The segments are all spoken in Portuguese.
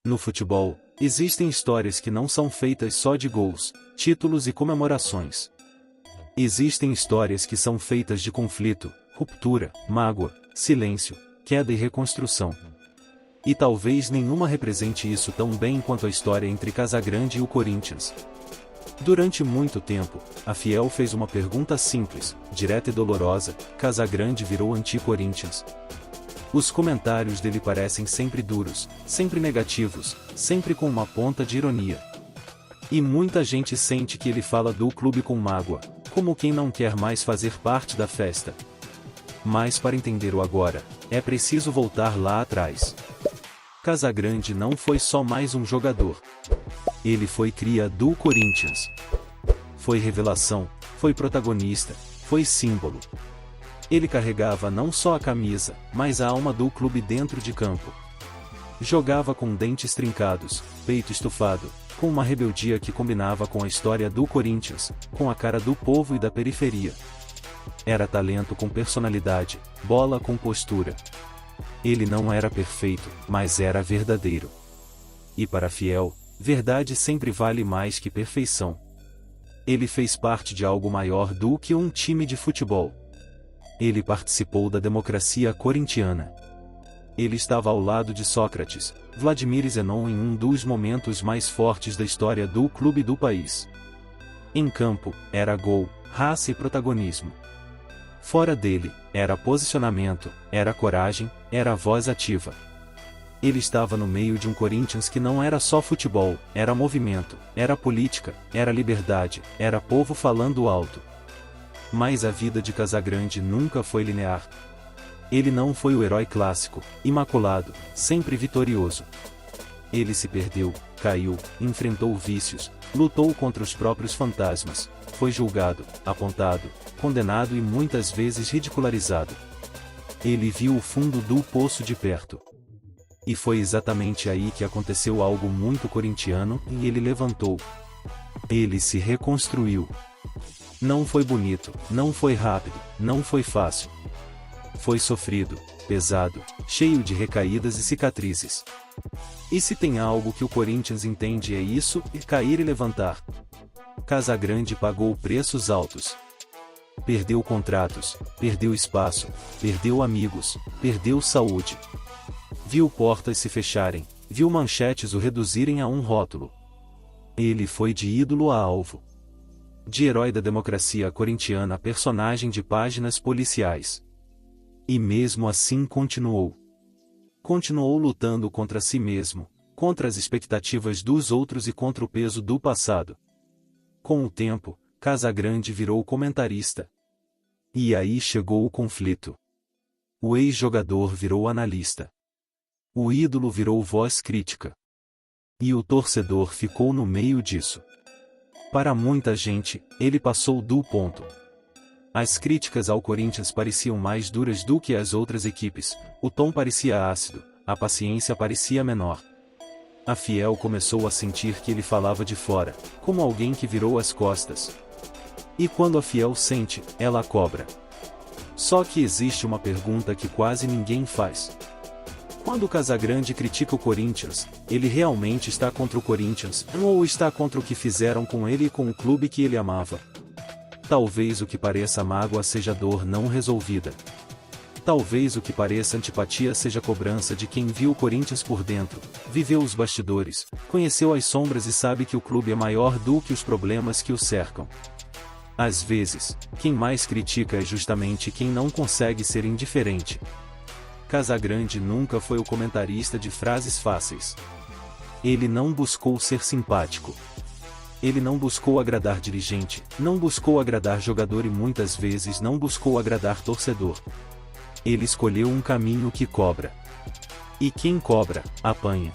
No futebol, existem histórias que não são feitas só de gols, títulos e comemorações. Existem histórias que são feitas de conflito, ruptura, mágoa, silêncio, queda e reconstrução. E talvez nenhuma represente isso tão bem quanto a história entre Casagrande e o Corinthians. Durante muito tempo, a Fiel fez uma pergunta simples, direta e dolorosa: Casagrande virou anti-Corinthians? Os comentários dele parecem sempre duros, sempre negativos, sempre com uma ponta de ironia. E muita gente sente que ele fala do clube com mágoa, como quem não quer mais fazer parte da festa. Mas para entender o agora, é preciso voltar lá atrás. Casagrande não foi só mais um jogador. Ele foi cria do Corinthians. Foi revelação, foi protagonista, foi símbolo. Ele carregava não só a camisa, mas a alma do clube dentro de campo. Jogava com dentes trincados, peito estufado, com uma rebeldia que combinava com a história do Corinthians, com a cara do povo e da periferia. Era talento com personalidade, bola com postura. Ele não era perfeito, mas era verdadeiro. E para Fiel, verdade sempre vale mais que perfeição. Ele fez parte de algo maior do que um time de futebol. Ele participou da democracia corintiana. Ele estava ao lado de Sócrates, Vladimir e Zenon em um dos momentos mais fortes da história do clube do país. Em campo, era gol, raça e protagonismo. Fora dele, era posicionamento, era coragem, era voz ativa. Ele estava no meio de um Corinthians que não era só futebol, era movimento, era política, era liberdade, era povo falando alto. Mas a vida de Casagrande nunca foi linear. Ele não foi o herói clássico, imaculado, sempre vitorioso. Ele se perdeu, caiu, enfrentou vícios, lutou contra os próprios fantasmas, foi julgado, apontado, condenado e muitas vezes ridicularizado. Ele viu o fundo do poço de perto. E foi exatamente aí que aconteceu algo muito corintiano e ele levantou. Ele se reconstruiu. Não foi bonito, não foi rápido, não foi fácil. Foi sofrido, pesado, cheio de recaídas e cicatrizes. E se tem algo que o Corinthians entende é isso, cair e levantar. Casagrande pagou preços altos. Perdeu contratos, perdeu espaço, perdeu amigos, perdeu saúde. Viu portas se fecharem, viu manchetes o reduzirem a um rótulo. Ele foi de ídolo a alvo. De herói da democracia corintiana a personagem de páginas policiais. E mesmo assim continuou. Continuou lutando contra si mesmo, contra as expectativas dos outros e contra o peso do passado. Com o tempo, Casagrande virou comentarista. E aí chegou o conflito. O ex-jogador virou analista. O ídolo virou voz crítica. E o torcedor ficou no meio disso. Para muita gente, ele passou do ponto. As críticas ao Corinthians pareciam mais duras do que as outras equipes, o tom parecia ácido, a paciência parecia menor. A Fiel começou a sentir que ele falava de fora, como alguém que virou as costas. E quando a Fiel sente, ela cobra. Só que existe uma pergunta que quase ninguém faz. Quando o Casagrande critica o Corinthians, ele realmente está contra o Corinthians, ou está contra o que fizeram com ele e com o clube que ele amava? Talvez o que pareça mágoa seja dor não resolvida. Talvez o que pareça antipatia seja cobrança de quem viu o Corinthians por dentro, viveu os bastidores, conheceu as sombras e sabe que o clube é maior do que os problemas que o cercam. Às vezes, quem mais critica é justamente quem não consegue ser indiferente. Casagrande nunca foi o comentarista de frases fáceis. Ele não buscou ser simpático. Ele não buscou agradar dirigente, não buscou agradar jogador e muitas vezes não buscou agradar torcedor. Ele escolheu um caminho que cobra. E quem cobra, apanha.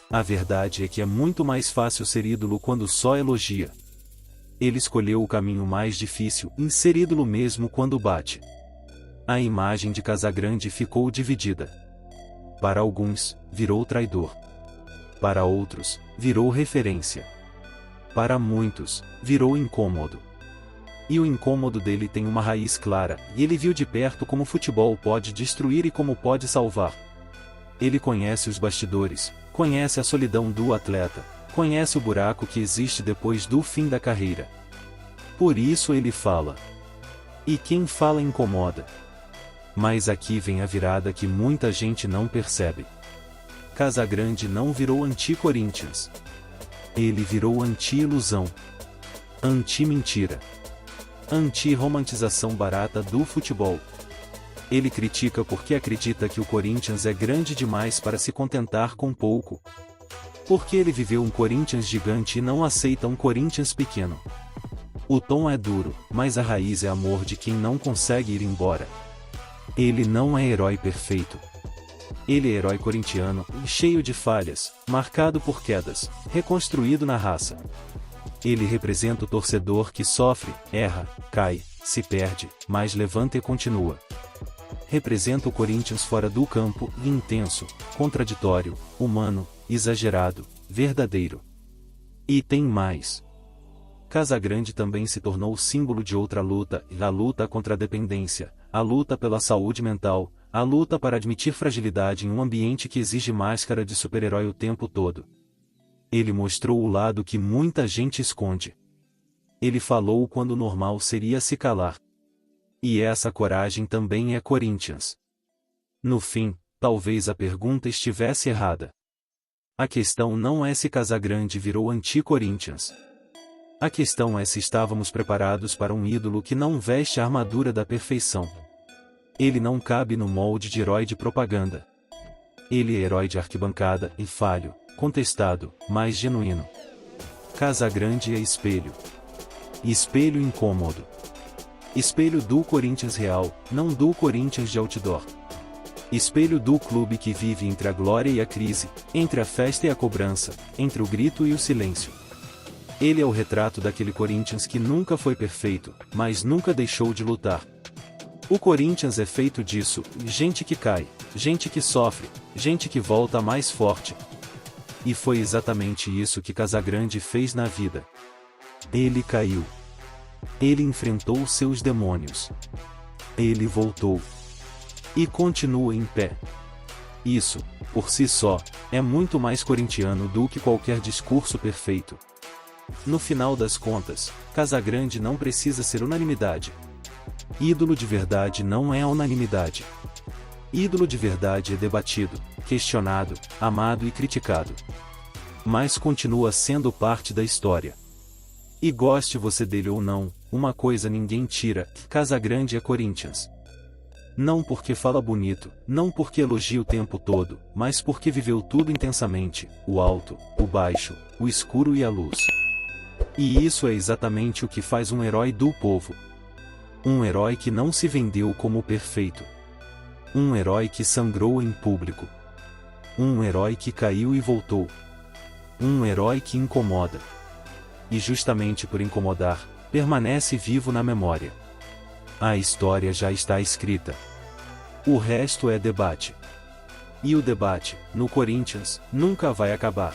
A verdade é que é muito mais fácil ser ídolo quando só elogia. Ele escolheu o caminho mais difícil, em ser ídolo mesmo quando bate. A imagem de Casagrande ficou dividida. Para alguns, virou traidor. Para outros, virou referência. Para muitos, virou incômodo. E o incômodo dele tem uma raiz clara, e ele viu de perto como o futebol pode destruir e como pode salvar. Ele conhece os bastidores, conhece a solidão do atleta, conhece o buraco que existe depois do fim da carreira. Por isso ele fala. E quem fala incomoda. Mas aqui vem a virada que muita gente não percebe. Casagrande não virou anti-Corinthians. Ele virou anti-ilusão. Anti-mentira. Anti-romantização barata do futebol. Ele critica porque acredita que o Corinthians é grande demais para se contentar com pouco. Porque ele viveu um Corinthians gigante e não aceita um Corinthians pequeno. O tom é duro, mas a raiz é amor de quem não consegue ir embora. Ele não é herói perfeito. Ele é herói corintiano, cheio de falhas, marcado por quedas, reconstruído na raça. Ele representa o torcedor que sofre, erra, cai, se perde, mas levanta e continua. Representa o Corinthians fora do campo, intenso, contraditório, humano, exagerado, verdadeiro. E tem mais. Casagrande também se tornou símbolo de outra luta, a luta contra a dependência, a luta pela saúde mental, a luta para admitir fragilidade em um ambiente que exige máscara de super-herói o tempo todo. Ele mostrou o lado que muita gente esconde. Ele falou quando o normal seria se calar. E essa coragem também é Corinthians. No fim, talvez a pergunta estivesse errada. A questão não é se Casagrande virou anti-Corinthians. A questão é se estávamos preparados para um ídolo que não veste a armadura da perfeição. Ele não cabe no molde de herói de propaganda. Ele é herói de arquibancada e falho, contestado, mas genuíno. Casagrande é espelho. Espelho incômodo. Espelho do Corinthians real, não do Corinthians de outdoor. Espelho do clube que vive entre a glória e a crise, entre a festa e a cobrança, entre o grito e o silêncio. Ele é o retrato daquele Corinthians que nunca foi perfeito, mas nunca deixou de lutar. O Corinthians é feito disso, gente que cai, gente que sofre, gente que volta mais forte. E foi exatamente isso que Casagrande fez na vida. Ele caiu. Ele enfrentou seus demônios. Ele voltou. E continua em pé. Isso, por si só, é muito mais corintiano do que qualquer discurso perfeito. No final das contas, Casagrande não precisa ser unanimidade. Ídolo de verdade não é a unanimidade. Ídolo de verdade é debatido, questionado, amado e criticado. Mas continua sendo parte da história. E goste você dele ou não, uma coisa ninguém tira, Casagrande é Corinthians. Não porque fala bonito, não porque elogia o tempo todo, mas porque viveu tudo intensamente, o alto, o baixo, o escuro e a luz. E isso é exatamente o que faz um herói do povo. Um herói que não se vendeu como perfeito. Um herói que sangrou em público. Um herói que caiu e voltou. Um herói que incomoda. E justamente por incomodar, permanece vivo na memória. A história já está escrita. O resto é debate. E o debate, no Corinthians, nunca vai acabar.